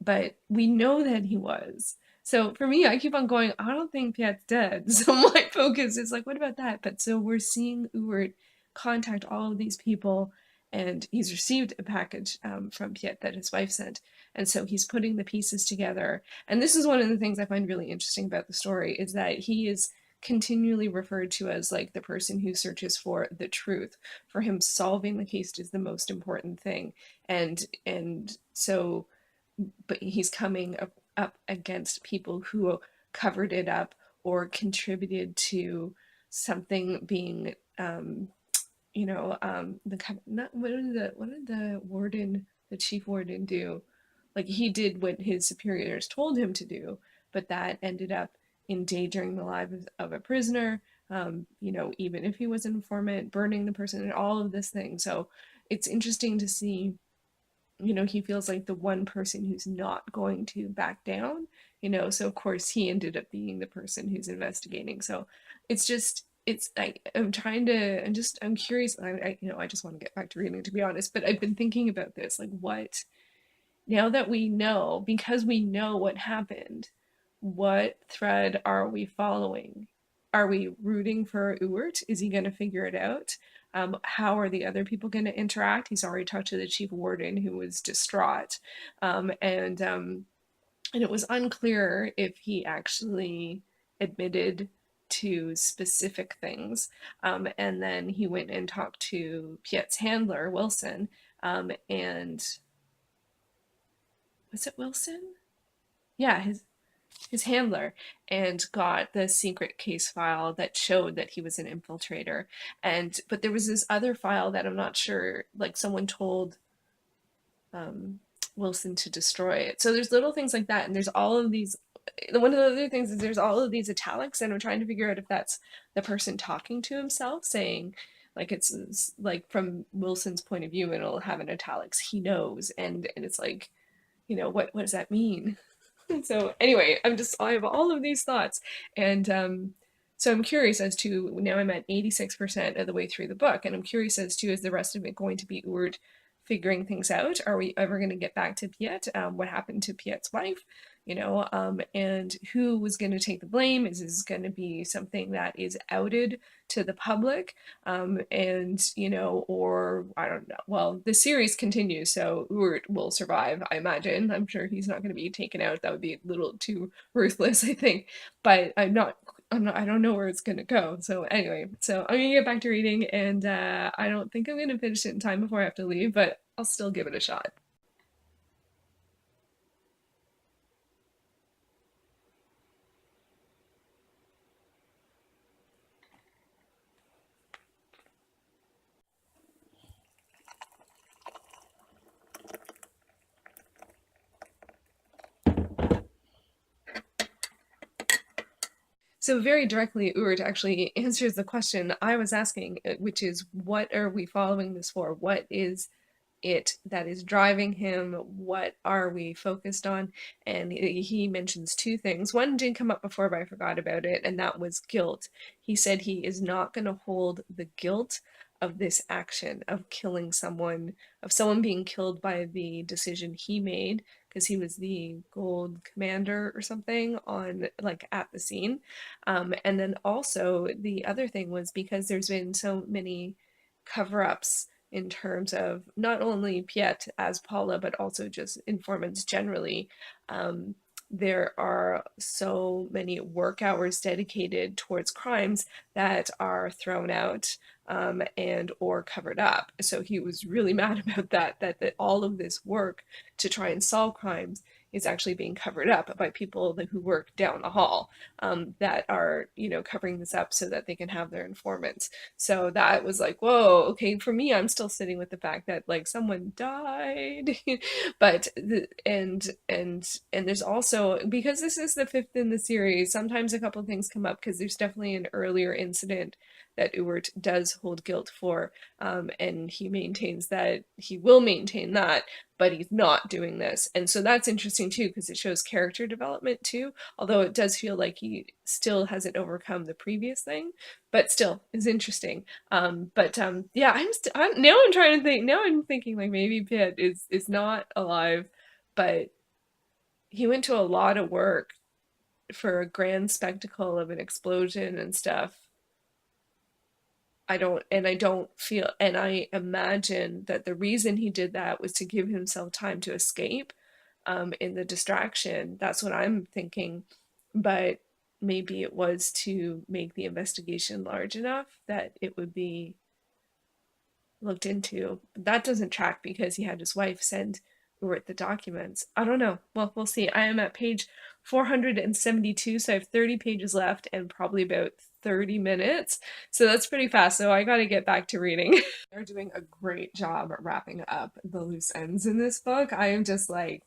but we know that he was. So for me, I keep on going, I don't think Piet's dead. So my focus is like, what about that? But so we're seeing Ewert contact all of these people, and he's received a package from Piet that his wife sent. And so he's putting the pieces together. And this is one of the things I find really interesting about the story, is that he is continually referred to as like the person who searches for the truth. For him, solving the case is the most important thing. And so, but he's coming up against people who covered it up or contributed to something being, what did the chief warden do? Like, he did what his superiors told him to do, but that ended up endangering the lives of a prisoner. Even if he was an informant, burning the person, and all of this thing. So it's interesting to see, he feels like the one person who's not going to back down, so of course he ended up being the person who's investigating. So it's just, it's like, I'm curious. I just want to get back to reading, to be honest, but I've been thinking about this, like, what, now that we know, because we know what happened, what thread are we following? Are we rooting for Ewert? Is he going to figure it out? How are the other people going to interact? He's already talked to the chief warden, who was distraught, and it was unclear if he actually admitted to specific things. And then he went and talked to Piet's handler, Wilson, and was it Wilson? Yeah, his handler, and got the secret case file that showed that he was an infiltrator. And but there was this other file that I'm not sure, like someone told um, Wilson to destroy it. So there's little things like that, and there's all of these. One of the other things is there's all of these italics, and I'm trying to figure out if that's the person talking to himself, saying like it's like from Wilson's point of view, and it'll have an italics. He knows, and it's like, what does that mean? So anyway, I have all of these thoughts, and so I'm curious as to, now I'm at 86% of the way through the book, and I'm curious as to, is the rest of it going to be Urt figuring things out? Are we ever going to get back to Piet? What happened to Piet's wife? And who was going to take the blame? Is this going to be something that is outed to the public? Or I don't know. Well, the series continues, so Urt will survive, I imagine. I'm sure he's not going to be taken out. That would be a little too ruthless, I think. But I don't know where it's going to go. So anyway, so I'm going to get back to reading, and I don't think I'm going to finish it in time before I have to leave, but I'll still give it a shot. So very directly, Urt actually answers the question I was asking, which is, what are we following this for? What is it that is driving him? What are we focused on? And he mentions two things. One did come up before, but I forgot about it, and that was guilt. He said he is not going to hold the guilt of this action of killing someone, of someone being killed by the decision he made, because he was the gold commander or something on, like, at the scene. And then also the other thing was, because there's been so many cover-ups in terms of not only Piet as Paula, but also just informants generally. There are so many work hours dedicated towards crimes that are thrown out, and or covered up. So he was really mad about that all of this work to try and solve crimes is actually being covered up by people who work down the hall, that are, covering this up so that they can have their informants. So that was like, whoa, okay, for me, I'm still sitting with the fact that, like, someone died. But and there's also, because this is the fifth in the series, sometimes a couple of things come up, because there's definitely an earlier incident that Urt does hold guilt for, and he maintains that he will maintain that, but he's not doing this. And so that's interesting too, because it shows character development too, although it does feel like he still hasn't overcome the previous thing, but still is interesting. Yeah, I'm trying to think, now I'm thinking, like, maybe Piet is not alive, but he went to a lot of work for a grand spectacle of an explosion and stuff. I don't feel, and I imagine that the reason he did that was to give himself time to escape, in the distraction. That's what I'm thinking. But maybe it was to make the investigation large enough that it would be looked into. That doesn't track, because he had his wife send Urt the documents. I don't know. Well, we'll see. I am at page 472, so I have 30 pages left and probably about 30 minutes. So that's pretty fast. So I got to get back to reading. They're doing a great job at wrapping up the loose ends in this book. I am just like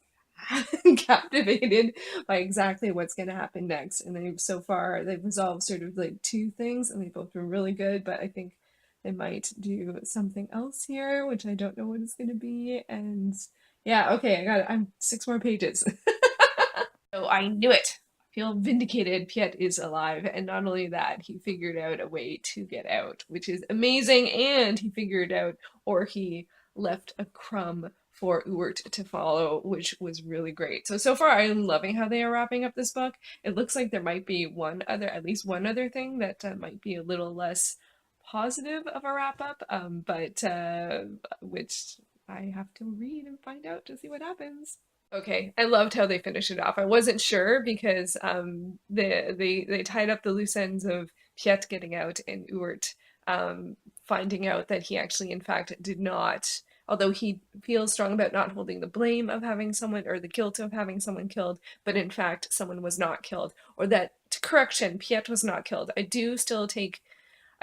captivated by exactly what's going to happen next. And they've resolved sort of like two things, and they've both been really good, but I think they might do something else here, which I don't know what it's going to be. And yeah, okay, I'm 6 more pages. So I knew it. I feel vindicated. Piet is alive. And not only that, he figured out a way to get out, which is amazing. And he figured out, or he left a crumb for Urt to follow, which was really great. So far, I'm loving how they are wrapping up this book. It looks like there might be at least one other thing that might be a little less positive of a wrap up, but which I have to read and find out to see what happens. Okay, I loved how they finished it off. I wasn't sure because they tied up the loose ends of Piet getting out and Urt finding out that he actually, in fact, did not. Although he feels strong about not holding the blame of having someone or the guilt of having someone killed, but in fact, someone was not killed, or that correction, Piet was not killed.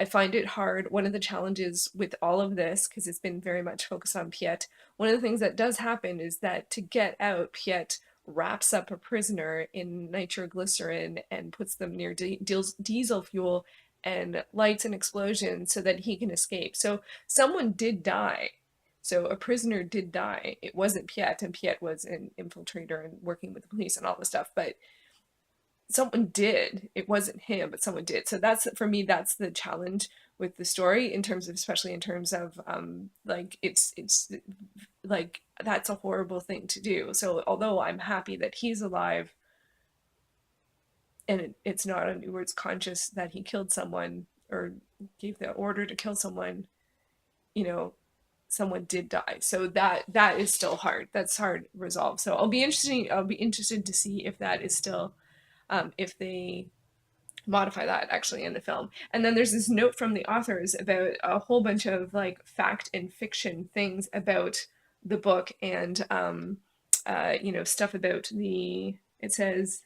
I find it hard. One of the challenges with all of this, because it's been very much focused on Piet, one of the things that does happen is that to get out, Piet wraps up a prisoner in nitroglycerin and puts them near diesel fuel and lights an explosion so that he can escape. So someone did die. So a prisoner did die. It wasn't Piet, and Piet was an infiltrator and working with the police and all this stuff, but someone did. It wasn't him, but someone did. So that's, for me, that's the challenge with the story, in terms of, especially in terms of like it's like that's a horrible thing to do. So although I'm happy that he's alive and it's not on Edward's conscious that he killed someone or gave the order to kill someone, you know, someone did die. So that is still hard. That's hard to resolve. So I'll be interested to see if that is still if they modify that actually in the film. And then there's this note from the authors about a whole bunch of like fact and fiction things about the book, and you know, stuff about it says,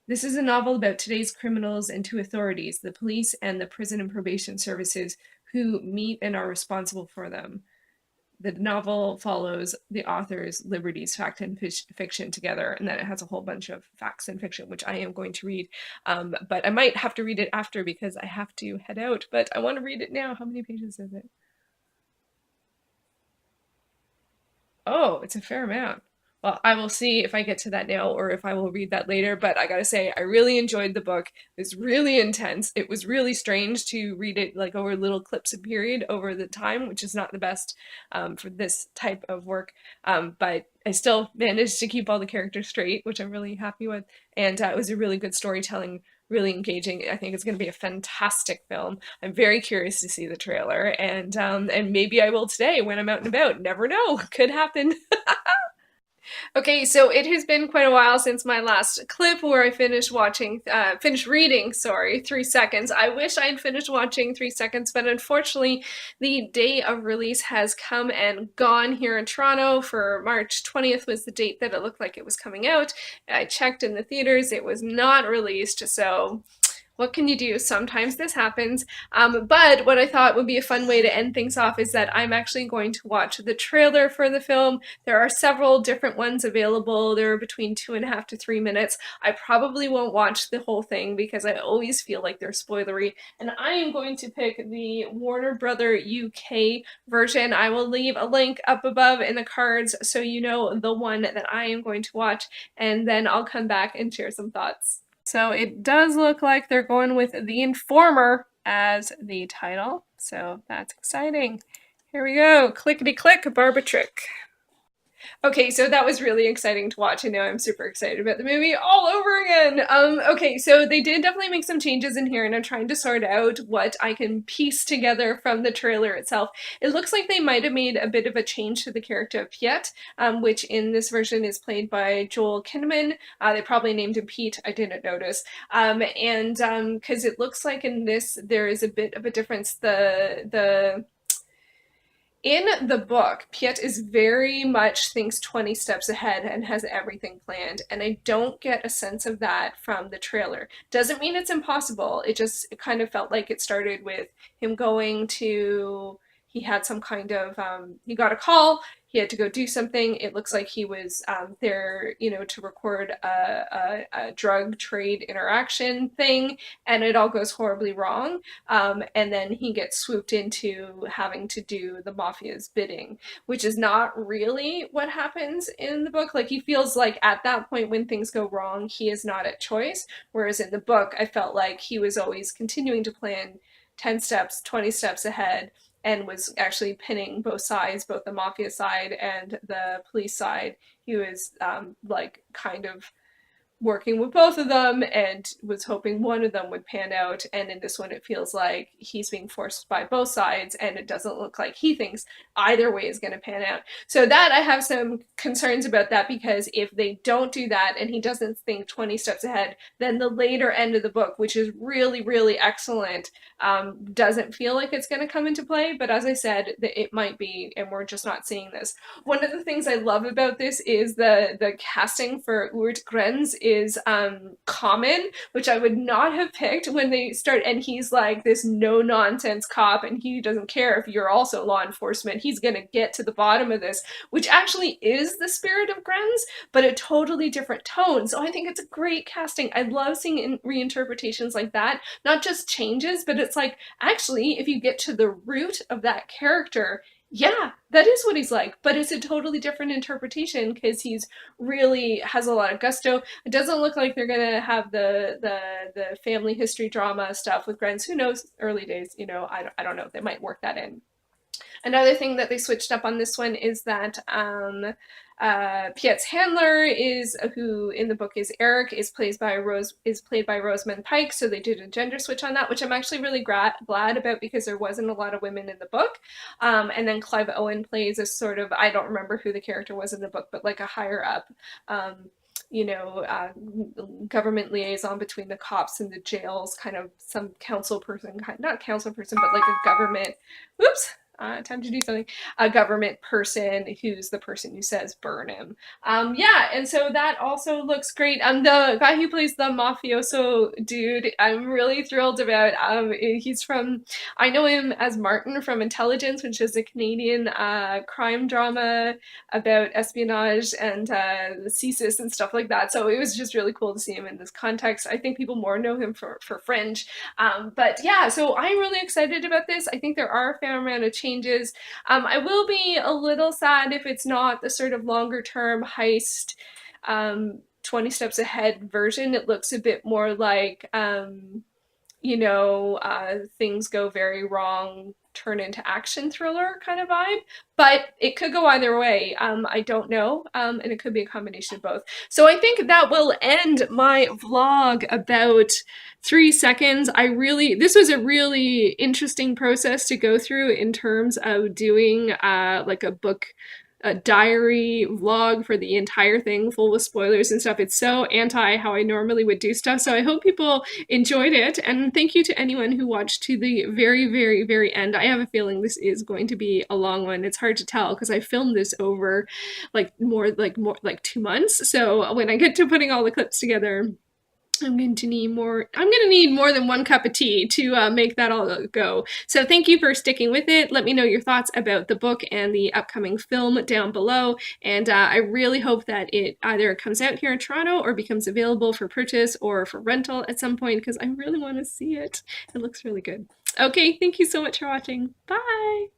this is a novel about today's criminals and two authorities, the police and the prison and probation services, who meet and are responsible for them. The novel follows the author's liberties, fact and fiction together, and then it has a whole bunch of facts and fiction, which I am going to read. But I might have to read it after because I have to head out, but I want to read it now. How many pages is it? Oh, it's a fair amount. Well, I will see if I get to that now or if I will read that later, but I gotta say, I really enjoyed the book. It was really intense. It was really strange to read it like over little clips of period over the time, which is not the best for this type of work. But I still managed to keep all the characters straight, which I'm really happy with. And it was a really good storytelling, really engaging. I think it's going to be a fantastic film. I'm very curious to see the trailer, and maybe I will today when I'm out and about. Never know, could happen. Okay, so it has been quite a while since my last clip where I finished reading, sorry, 3 Seconds. I wish I'd finished watching 3 Seconds, but unfortunately the day of release has come and gone here in Toronto. For March 20th was the date that it looked like it was coming out. I checked in the theaters, it was not released, so what can you do? Sometimes this happens. But what I thought would be a fun way to end things off is that I'm actually going to watch the trailer for the film. There are several different ones available. They're between 2.5 to 3 minutes. I probably won't watch the whole thing because I always feel like they're spoilery. And I am going to pick the Warner Brother UK version. I will leave a link up above in the cards so you know the one that I am going to watch. And then I'll come back and share some thoughts. So it does look like they're going with The Informer as the title, so that's exciting. Here we go, clickety-click, Barbatrick. Okay, so that was really exciting to watch, and now I'm super excited about the movie all over again. Okay, so they did definitely make some changes in here, and I'm trying to sort out what I can piece together from the trailer itself. It looks like they might have made a bit of a change to the character of Piet, which in this version is played by Joel Kinnamen. They probably named him Pete, I didn't notice. Because it looks like in this there is a bit of a difference. In the book, Piet is very much thinks 20 steps ahead and has everything planned, and I don't get a sense of that from the trailer. Doesn't mean it's impossible, it kind of felt like it started with him going to, he had some kind of, he got a call, he had to go do something. It looks like he was there, you know, to record a drug trade interaction thing, and it all goes horribly wrong. And then he gets swooped into having to do the mafia's bidding, which is not really what happens in the book. Like, he feels like at that point when things go wrong, he is not at choice. Whereas in the book, I felt like he was always continuing to plan 10 steps, 20 steps ahead, and was actually pinning both sides, both the mafia side and the police side. He was like kind of working with both of them and was hoping one of them would pan out. And in this one, it feels like he's being forced by both sides, and it doesn't look like he thinks either way is going to pan out. So that I have some concerns about that, because if they don't do that and he doesn't think 20 steps ahead, then the later end of the book, which is really, really excellent, doesn't feel like it's going to come into play. But as I said, it might be, and we're just not seeing this. One of the things I love about this is the casting for Urt Grens is common, which I would not have picked when they start. And he's like this no nonsense cop, and he doesn't care if you're also law enforcement. He's gonna get to the bottom of this, which actually is the spirit of Grens, but a totally different tone. So I think it's a great casting. I love seeing reinterpretations like that, not just changes, but it's like, actually, if you get to the root of that character, yeah, that is what he's like, but it's a totally different interpretation because he's really has a lot of gusto. It doesn't look like they're gonna have the family history drama stuff with Grens. Who knows? Early days, I don't know. They might work that in. Another thing that they switched up on this one is that Piet's handler who in the book is Erik, is played by Rosemund Pike. So they did a gender switch on that, which I'm actually really glad about, because there wasn't a lot of women in the book. And then Clive Owen plays a sort of, I don't remember who the character was in the book, but like a higher up. Government liaison between the cops and the jails, kind of some council person, not council person, but like a government, whoops, time to do something, a government person who's the person who says burn him. Yeah, and so that also looks great. The guy who plays the mafioso dude, I'm really thrilled about. I know him as Martin from Intelligence, which is a Canadian crime drama about espionage and the CSIS and stuff like that. So it was just really cool to see him in this context. I think people more know him for Fringe. But yeah, so I'm really excited about this. I think there are a fair amount of changes. I will be a little sad if it's not the sort of longer term heist 20 steps ahead version. It looks a bit more like things go very wrong, turn into action thriller kind of vibe, but it could go either way. I don't know, and it could be a combination of both. So I think that will end my vlog about 3 seconds. This was a really interesting process to go through in terms of doing like a diary vlog for the entire thing, full with spoilers and stuff. It's so anti how I normally would do stuff. So I hope people enjoyed it. And thank you to anyone who watched to the very, very, very end. I have a feeling this is going to be a long one. It's hard to tell because I filmed this over more like 2 months. So when I get to putting all the clips together, I'm going to need more than 1 cup of tea to make that all go. So thank you for sticking with it. Let me know your thoughts about the book and the upcoming film down below. And I really hope that it either comes out here in Toronto or becomes available for purchase or for rental at some point, because I really want to see it. It looks really good. Okay, thank you so much for watching. Bye!